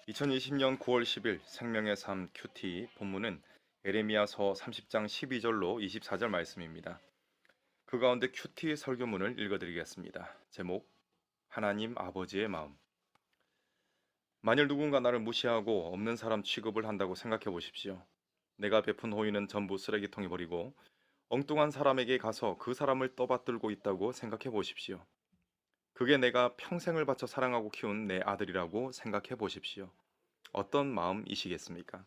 2020년 9월 10일 생명의 삶 큐티 본문은 에레미야서 30장 12절로 24절 말씀입니다. 그 가운데 큐티 설교문을 읽어드리겠습니다. 제목 하나님 아버지의 마음. 만일 누군가 나를 무시하고 없는 사람 취급을 한다고 생각해 보십시오. 내가 베푼 호의는 전부 쓰레기통에 버리고 엉뚱한 사람에게 가서 그 사람을 떠받들고 있다고 생각해 보십시오. 그게 내가 평생을 바쳐 사랑하고 키운 내 아들이라고 생각해 보십시오. 어떤 마음이시겠습니까?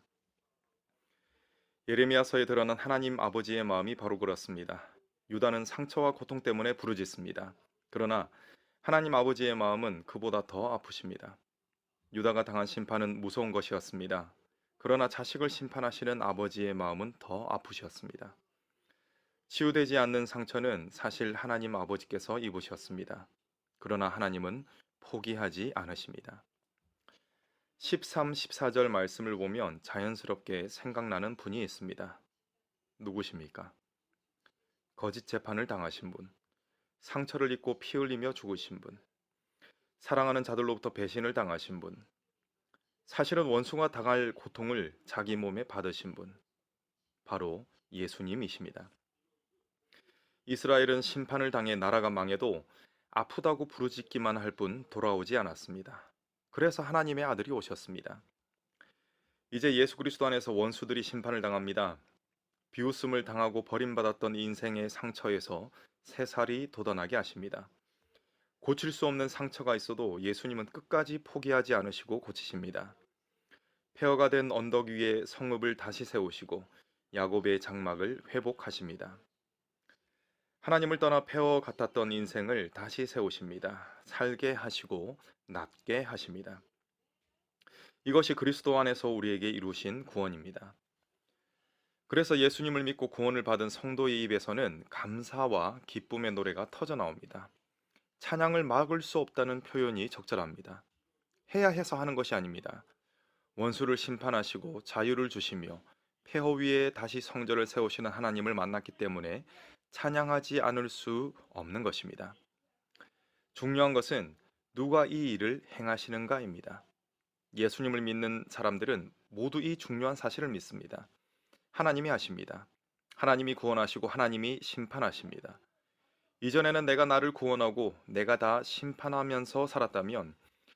예레미야서에 드러난 하나님 아버지의 마음이 바로 그렇습니다. 유다는 상처와 고통 때문에 부르짖습니다. 그러나 하나님 아버지의 마음은 그보다 더 아프십니다. 유다가 당한 심판은 무서운 것이었습니다. 그러나 자식을 심판하시는 아버지의 마음은 더 아프셨습니다. 치유되지 않는 상처는 사실 하나님 아버지께서 입으셨습니다. 그러나 하나님은 포기하지 않으십니다. 13, 14절 말씀을 보면 자연스럽게 생각나는 분이 있습니다. 누구십니까? 거짓 재판을 당하신 분, 상처를 입고 피 흘리며 죽으신 분, 사랑하는 자들로부터 배신을 당하신 분, 사실은 원수가 당할 고통을 자기 몸에 받으신 분, 바로 예수님이십니다. 이스라엘은 심판을 당해 나라가 망해도 아프다고 부르짖기만 할 뿐 돌아오지 않았습니다. 그래서 하나님의 아들이 오셨습니다. 이제 예수 그리스도 안에서 원수들이 심판을 당합니다. 비웃음을 당하고 버림받았던 인생의 상처에서 새살이 돋아나게 하십니다. 고칠 수 없는 상처가 있어도 예수님은 끝까지 포기하지 않으시고 고치십니다. 폐허가 된 언덕 위에 성읍을 다시 세우시고 야곱의 장막을 회복하십니다. 하나님을 떠나 폐허 같았던 인생을 다시 세우십니다. 살게 하시고 낫게 하십니다. 이것이 그리스도 안에서 우리에게 이루신 구원입니다. 그래서 예수님을 믿고 구원을 받은 성도의 입에서는 감사와 기쁨의 노래가 터져 나옵니다. 찬양을 막을 수 없다는 표현이 적절합니다. 해야 해서 하는 것이 아닙니다. 원수를 심판하시고 자유를 주시며 폐허 위에 다시 성전을 세우시는 하나님을 만났기 때문에 찬양하지 않을 수 없는 것입니다. 중요한 것은 누가 이 일을 행하시는가입니다. 예수님을 믿는 사람들은 모두 이 중요한 사실을 믿습니다. 하나님이 하십니다. 하나님이 구원하시고 하나님이 심판하십니다. 이전에는 내가 나를 구원하고 내가 다 심판하면서 살았다면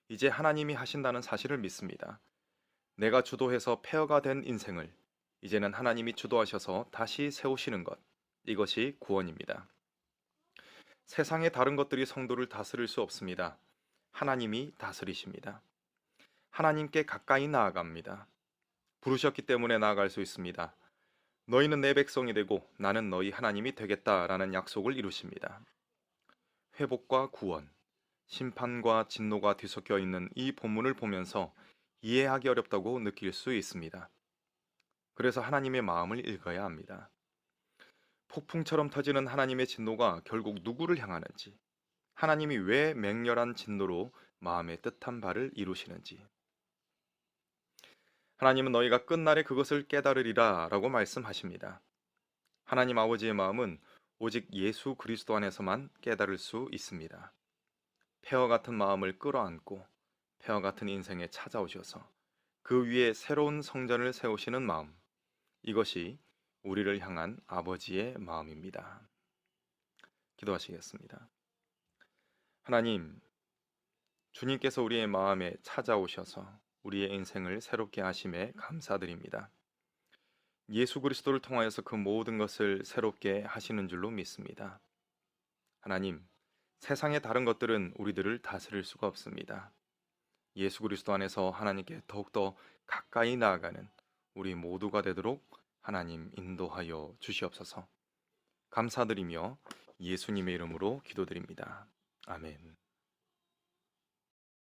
이제 하나님이 하신다는 사실을 믿습니다. 내가 주도해서 폐허가 된 인생을 이제는 하나님이 주도하셔서 다시 세우시는 것, 이것이 구원입니다. 세상의 다른 것들이 성도를 다스릴 수 없습니다. 하나님이 다스리십니다. 하나님께 가까이 나아갑니다. 부르셨기 때문에 나아갈 수 있습니다. 너희는 내 백성이 되고 나는 너희 하나님이 되겠다라는 약속을 이루십니다. 회복과 구원, 심판과 진노가 뒤섞여 있는 이 본문을 보면서 이해하기 어렵다고 느낄 수 있습니다. 그래서 하나님의 마음을 읽어야 합니다. 폭풍처럼 터지는 하나님의 진노가 결국 누구를 향하는지, 하나님이 왜 맹렬한 진노로 마음의 뜻한 바를 이루시는지. 하나님은 너희가 끝날에 그것을 깨달으리라 라고 말씀하십니다. 하나님 아버지의 마음은 오직 예수 그리스도 안에서만 깨달을 수 있습니다. 폐허 같은 마음을 끌어안고 폐허 같은 인생에 찾아오셔서 그 위에 새로운 성전을 세우시는 마음, 이것이 우리를 향한 아버지의 마음입니다. 기도하시겠습니다. 하나님, 주님께서 우리의 마음에 찾아오셔서 우리의 인생을 새롭게 하심에 감사드립니다. 예수 그리스도를 통하여서 그 모든 것을 새롭게 하시는 줄로 믿습니다. 하나님, 세상의 다른 것들은 우리들을 다스릴 수가 없습니다. 예수 그리스도 안에서 하나님께 더욱더 가까이 나아가는 우리 모두가 되도록 하나님 인도하여 주시옵소서. 감사드리며 예수님의 이름으로 기도드립니다. 아멘.